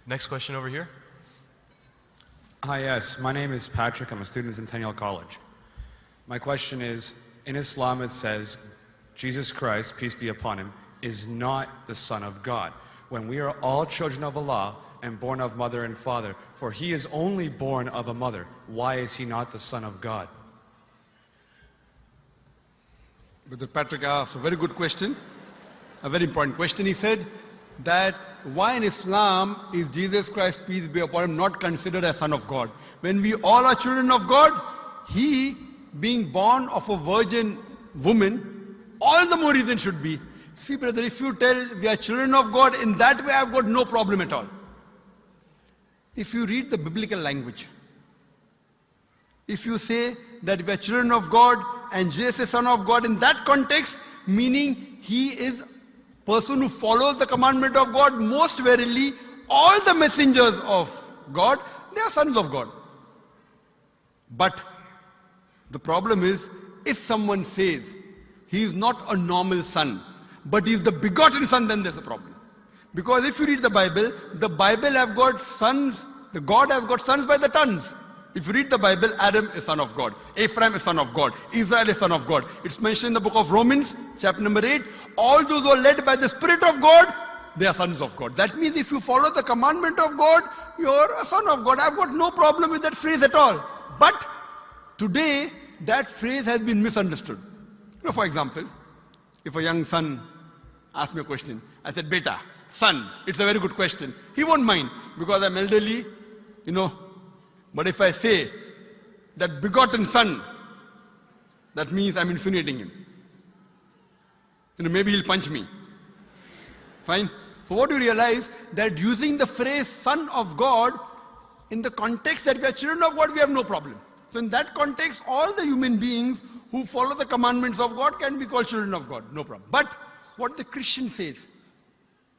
Next question over here. Hi, yes. My name is Patrick. I'm a student at Centennial College. My question is, in Islam it says, Jesus Christ, peace be upon him, is not the Son of God. When we are all children of Allah and born of mother and father, for he is only born of a mother, why is he not the Son of God? Brother Patrick asked a very good question, a very important question. He said that why in Islam is Jesus Christ, peace be upon him, not considered as Son of God? When we all are children of God, he being born of a virgin woman, all the more reason should be. See brother, if you tell we are children of God, in that way I've got no problem at all. If you read the biblical language, if you say that we are children of God and Jesus is Son of God, in that context, meaning he is person who follows the commandment of God, most verily all the messengers of God, they are sons of God. But the problem is, if someone says he is not a normal son, but he is the begotten son, then there's a problem. Because if you read the Bible have got sons, the God has got sons by the tons. If you read the Bible, Adam is son of God, Ephraim is son of God, Israel is son of God. It's mentioned in the book of Romans, chapter number 8, all those who are led by the Spirit of God, they are sons of God. That means if you follow the commandment of God, you're a son of God. I've got no problem with that phrase at all. But today, that phrase has been misunderstood. You know, for example, if a young son asks me a question, I said, Beta, son, it's a very good question. He won't mind because I'm elderly, you know. But if I say that begotten son, that means I'm insinuating him. You know, maybe he'll punch me. Fine. So what do you realize? That using the phrase son of God, in the context that we are children of God, we have no problem. So in that context, all the human beings who follow the commandments of God can be called children of God, no problem. But what the Christian says,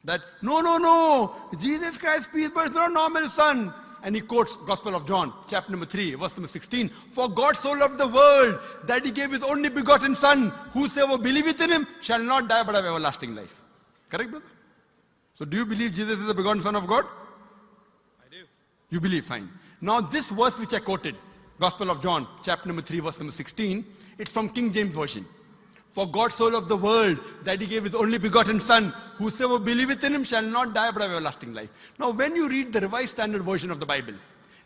that no, Jesus Christ, peace be upon him, is not a normal son. And he quotes Gospel of John, chapter number 3, verse number 16. For God so loved the world that he gave his only begotten son. Whosoever believeth in him shall not die but have everlasting life. Correct, brother? So do you believe Jesus is the begotten son of God? I do. You believe, fine. Now this verse which I quoted, Gospel of John, chapter number 3, verse number 16, it's from King James Version. For God so loved the world that he gave his only begotten son. Whosoever believeth in him shall not die but have everlasting life. Now when you read the Revised Standard Version of the Bible,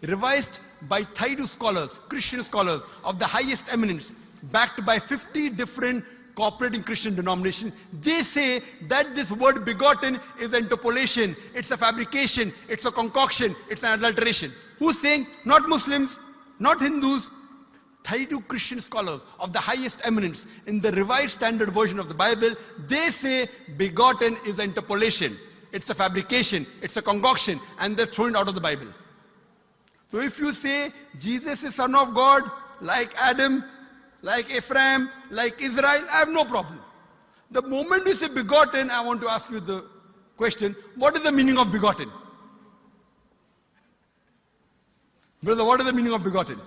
revised by Thaidu scholars, Christian scholars of the highest eminence, backed by 50 different cooperating Christian denominations, they say that this word begotten is an interpolation, it's a fabrication, it's a concoction, it's an adulteration. Who's saying? Not Muslims, not Hindus. Thaidu Christian scholars of the highest eminence in the Revised Standard Version of the Bible, they say begotten is an interpolation. It's a fabrication, it's a concoction, and they're thrown out of the Bible. So if you say Jesus is Son of God, like Adam, like Ephraim, like Israel, I have no problem. The moment you say begotten, I want to ask you the question, what is the meaning of begotten? Brother, what is the meaning of begotten?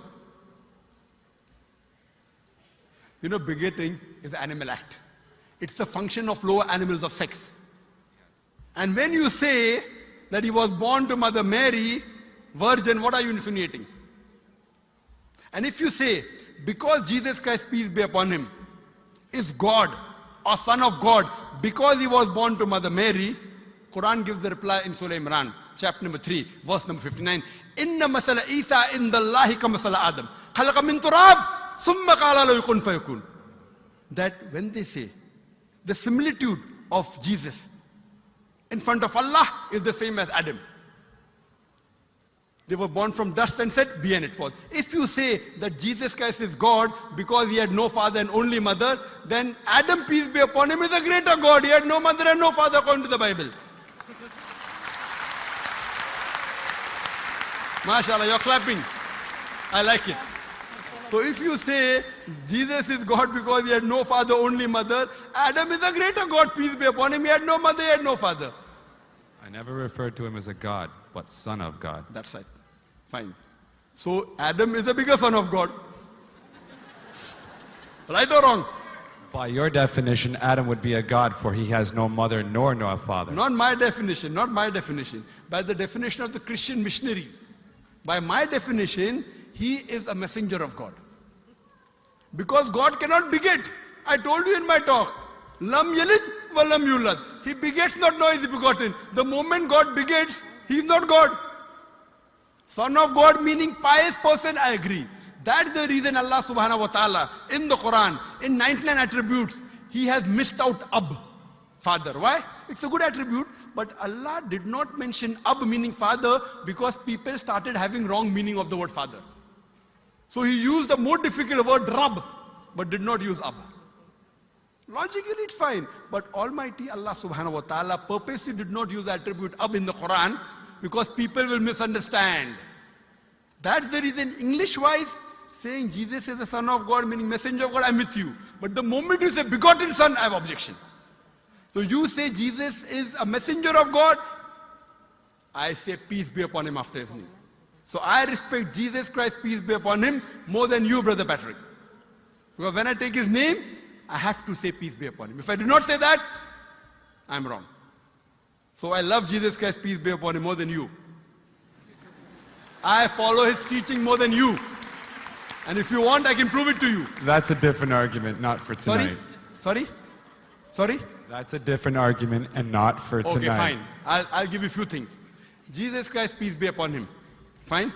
You know, begetting is an animal act. It's the function of lower animals of sex. And when you say that he was born to Mother Mary, virgin, what are you insinuating? And if you say, because Jesus Christ, peace be upon him, is God or Son of God, because he was born to Mother Mary, Quran gives the reply in Surah Imran, chapter number 3, verse number 59. Inna masala Isa indallahi ka masala Adam. Khalaqa min turab. That when they say the similitude of Jesus in front of Allah is the same as Adam. They were born from dust and said, be and it was. If you say that Jesus Christ is God because he had no father and only mother, then Adam, peace be upon him, is a greater God. He had no mother and no father according to the Bible. MashaAllah, you're clapping. I like it. So if you say Jesus is God because he had no father, only mother, Adam is a greater God, peace be upon him. He had no mother, he had no father. I never referred to him as a God, but Son of God. That's right. Fine. So Adam is a bigger son of God. Right or wrong? By your definition, Adam would be a god, for he has no mother nor no father. Not my definition, not my definition. By the definition of the Christian missionary. By my definition, he is a messenger of God. Because God cannot beget. I told you in my talk. Lam yalid wa lam yulad. He begets not, nor is he begotten. The moment God begets, he is not God. Son of God meaning pious person, I agree. That's the reason Allah subhanahu wa ta'ala in the Quran, in 99 attributes, he has missed out Ab, father. Why? It's a good attribute, but Allah did not mention Ab meaning father because people started having wrong meaning of the word father. So he used a more difficult word Rab, but did not use Ab. Logically it's fine, but Almighty Allah subhanahu wa ta'ala purposely did not use the attribute Ab in the Quran because people will misunderstand. That's the reason English-wise, saying Jesus is the Son of God, meaning messenger of God, I'm with you. But the moment you say begotten Son, I have objection. So you say Jesus is a messenger of God, I say peace be upon him after his name. So I respect Jesus Christ, peace be upon him, more than you, Brother Patrick. Because when I take his name, I have to say peace be upon him. If I do not say that, I'm wrong. So I love Jesus Christ, peace be upon him, more than you. I follow his teaching more than you. And if you want, I can prove it to you. That's a different argument, not for tonight. Sorry? That's a different argument and not for tonight. Okay, fine. I'll give you a few things. Jesus Christ, peace be upon him. Fine?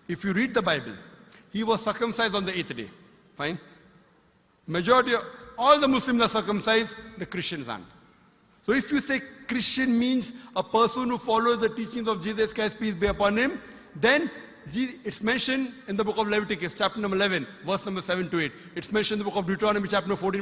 If you read the Bible, he was circumcised on the 8th day. Fine? Majority of all the Muslims are circumcised, the Christians aren't. So if you say Christian means a person who follows the teachings of Jesus Christ, peace be upon him, then it's mentioned in the book of Leviticus, chapter number 11, verse number 7 to 8. It's mentioned in the book of Deuteronomy, chapter number 14,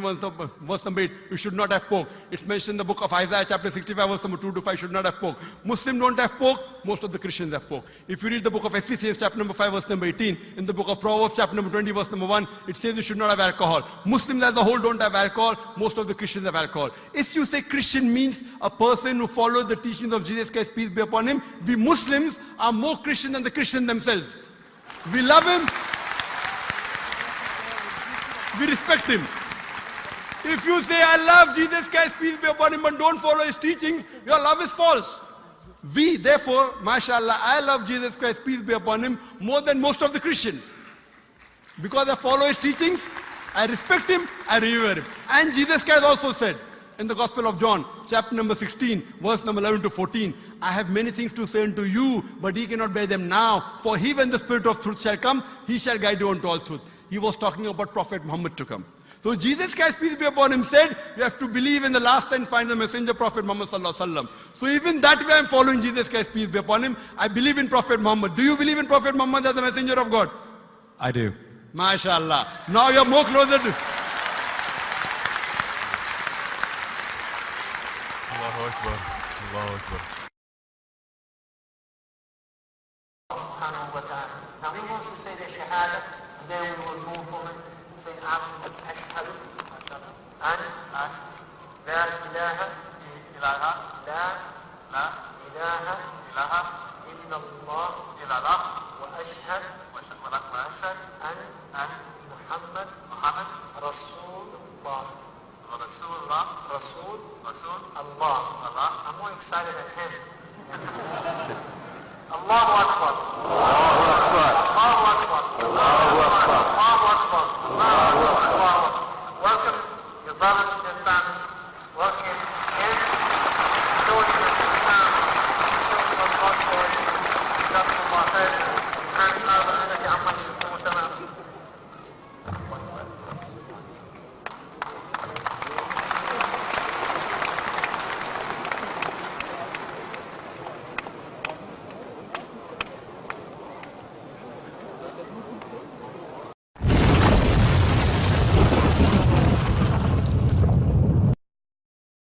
verse number 8, you should not have pork. It's mentioned in the book of Isaiah, chapter 65, verse number 2 to 5, should not have pork. Muslims don't have pork, most of the Christians have pork. If you read the book of Ephesians, chapter number 5, verse number 18, in the book of Proverbs, chapter number 20, verse number 1, it says you should not have alcohol. Muslims as a whole don't have alcohol, most of the Christians have alcohol. If you say Christian means a person who follows the teachings of Jesus Christ, peace be upon him, we Muslims are more Christian than the Christians themselves. We love him. We respect him. If you say, I love Jesus Christ, peace be upon him, but don't follow his teachings, your love is false. We, therefore, mashallah, I love Jesus Christ, peace be upon him, more than most of the Christians. Because I follow his teachings, I respect him, I revere him. And Jesus Christ also said, in the Gospel of John, chapter number 16, verse number 11 to 14, I have many things to say unto you, but ye cannot bear them now. For he, when the Spirit of truth shall come, he shall guide you unto all truth. He was talking about Prophet Muhammad to come. So Jesus Christ, peace be upon him, said, you have to believe in the last and final messenger, Prophet Muhammad sallallahu alaihi wasallam. So even that way I'm following Jesus Christ, peace be upon him. I believe in Prophet Muhammad. Do you believe in Prophet Muhammad as the messenger of God? I do. MashaAllah. Now you're more closer to... Allahu Akbar. Allahu Akbar. Subhanahu wa ta'ala. Now he wants to say the shahada, and then we will move on and say ashhadu an la ilaha illa Allah wa ashhad an Muhammad Rasulullah. Rasul Allah. I'm more excited than him. Allahu Akbar. Allahu Akbar. Allahu Akbar. Allahu Akbar. Allahu Akbar. Welcome your brothers